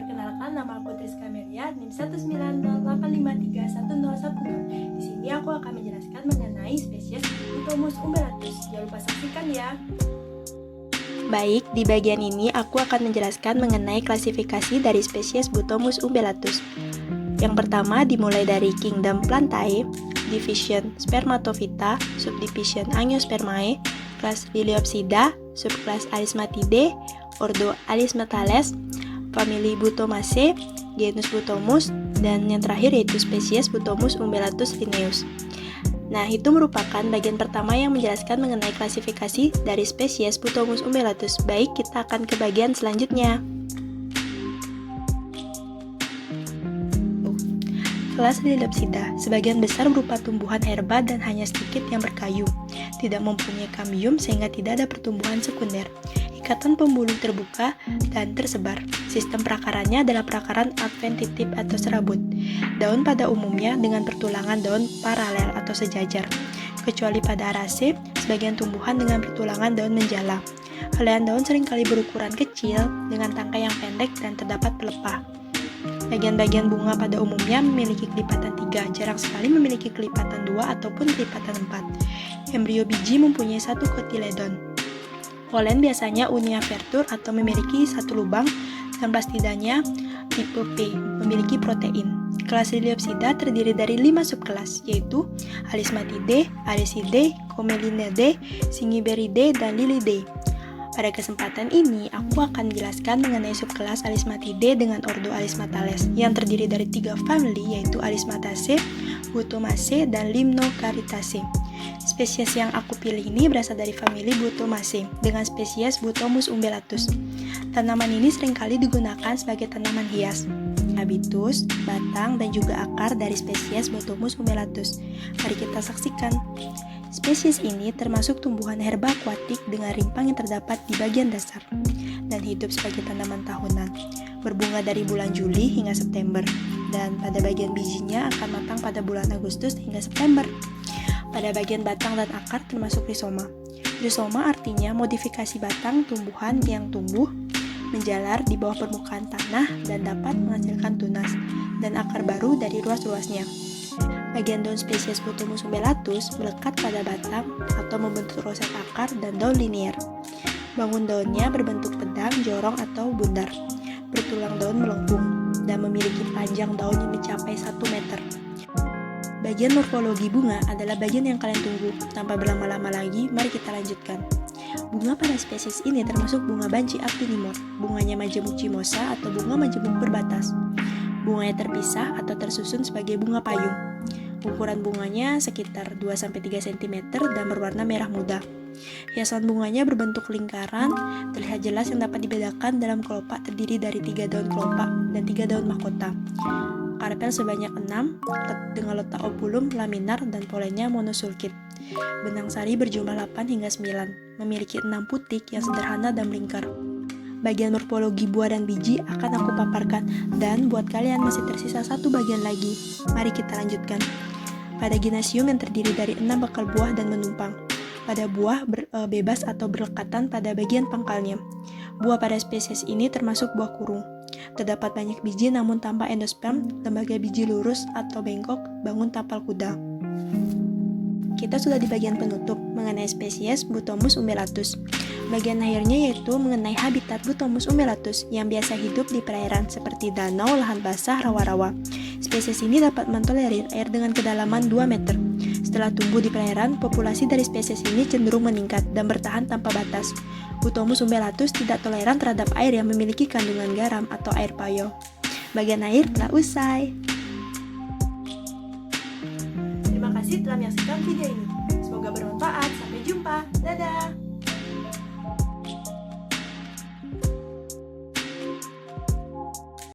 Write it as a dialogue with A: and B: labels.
A: Perkenalkan, nama aku Triska Meria, NIM 190853101. Di sini aku akan menjelaskan mengenai spesies Butomus umbellatus. Jangan lupa saksikan ya.
B: Baik, di bagian ini aku akan menjelaskan mengenai klasifikasi dari spesies Butomus umbellatus. Yang pertama dimulai dari Kingdom Plantae, Division Spermatophyta, Subdivision Angiospermae, kelas Liliopsida, subkelas Alismatidae, Ordo Alismatales, famili Butomaceae, genus Butomus, dan yang terakhir yaitu spesies Butomus umbellatus linnaeus. Nah, itu merupakan bagian pertama yang menjelaskan mengenai klasifikasi dari spesies Butomus umbellatus. Baik, kita akan ke bagian selanjutnya. Kelas Liliopsida, sebagian besar berupa tumbuhan herba dan hanya sedikit yang berkayu. Tidak mempunyai kambium sehingga tidak ada pertumbuhan sekunder. Ikatan pembuluh terbuka dan tersebar. Sistem perakarannya adalah perakaran adventitif atau serabut. Daun pada umumnya dengan pertulangan daun paralel atau sejajar. Kecuali pada Araceae, sebagian tumbuhan dengan pertulangan daun menjala. Helaian daun seringkali berukuran kecil dengan tangkai yang pendek dan terdapat pelepah. Bagian-bagian bunga pada umumnya memiliki kelipatan 3, jarang sekali memiliki kelipatan 2 ataupun kelipatan 4. Embrio biji mempunyai satu kotiledon. Polen biasanya uniapertur atau memiliki satu lubang, dan plastidanya tipe P, memiliki protein. Kelas Liliopsida terdiri dari 5 subkelas, yaitu Alismatidae, Aricidae, Comelinidae, Zingiberidae, dan Lilidae. Pada kesempatan ini, aku akan menjelaskan mengenai subkelas Alismatidae dengan Ordo Alismatales, yang terdiri dari 3 famili, yaitu Alismataceae, Butomaceae, dan Limnocaritaceae. Spesies yang aku pilih ini berasal dari famili Butomaceae dengan spesies Butomus umbellatus. Tanaman ini seringkali digunakan sebagai tanaman hias. Habitus, batang, dan juga akar dari spesies Butomus umbellatus. Mari kita saksikan. Spesies ini termasuk tumbuhan herba akuatik dengan rimpang yang terdapat di bagian dasar dan hidup sebagai tanaman tahunan. Berbunga dari bulan Juli hingga September, dan pada bagian bijinya akan matang pada bulan Agustus hingga September. Pada bagian batang dan akar termasuk rizoma. Rizoma artinya modifikasi batang tumbuhan yang tumbuh menjalar di bawah permukaan tanah dan dapat menghasilkan tunas dan akar baru dari ruas-ruasnya. Bagian daun spesies Butomus umbellatus melekat pada batang atau membentuk roset akar dan daun linier. Bangun daunnya berbentuk pedang, jorong, atau bundar. Bertulang daun melengkung dan memiliki panjang daun yang mencapai 1 meter. Bagian morfologi bunga adalah bagian yang kalian tunggu. Tanpa berlama-lama lagi, mari kita lanjutkan. Bunga pada spesies ini termasuk bunga banci actinimor, bunganya majemuk cimosa atau bunga majemuk berbatas. Bunganya terpisah atau tersusun sebagai bunga payung. Ukuran bunganya sekitar 2-3 cm dan berwarna merah muda. Hiasan bunganya berbentuk lingkaran, terlihat jelas yang dapat dibedakan dalam kelopak terdiri dari 3 daun kelopak dan 3 daun mahkota. Karpel sebanyak 6, dengan letak ovulum laminar dan polennya monosulkit. Benang sari berjumlah 8 hingga 9, memiliki 6 putik yang sederhana dan melingkar. Bagian morfologi buah dan biji akan aku paparkan, dan buat kalian masih tersisa 1 bagian lagi. Mari kita lanjutkan. Pada ginasium yang terdiri dari 6 bakal buah dan menumpang. Pada buah bebas atau berlekatan pada bagian pangkalnya. Buah pada spesies ini termasuk buah kurung. Terdapat banyak biji namun tanpa endosperm, lembaga biji lurus atau bengkok, bangun tapal kuda. Kita sudah di bagian penutup mengenai spesies Butomus umbellatus. Bagian akhirnya yaitu mengenai habitat Butomus umbellatus yang biasa hidup di perairan seperti danau, lahan basah, rawa-rawa. Spesies ini dapat mentolerir air dengan kedalaman 2 meter. Setelah tumbuh di perairan, populasi dari spesies ini cenderung meningkat dan bertahan tanpa batas. Butomus umbellatus tidak toleran terhadap air yang memiliki kandungan garam atau air payau. Bagian air telah usai.
A: Terima kasih telah menyaksikan video ini. Semoga bermanfaat. Sampai jumpa. Dadah!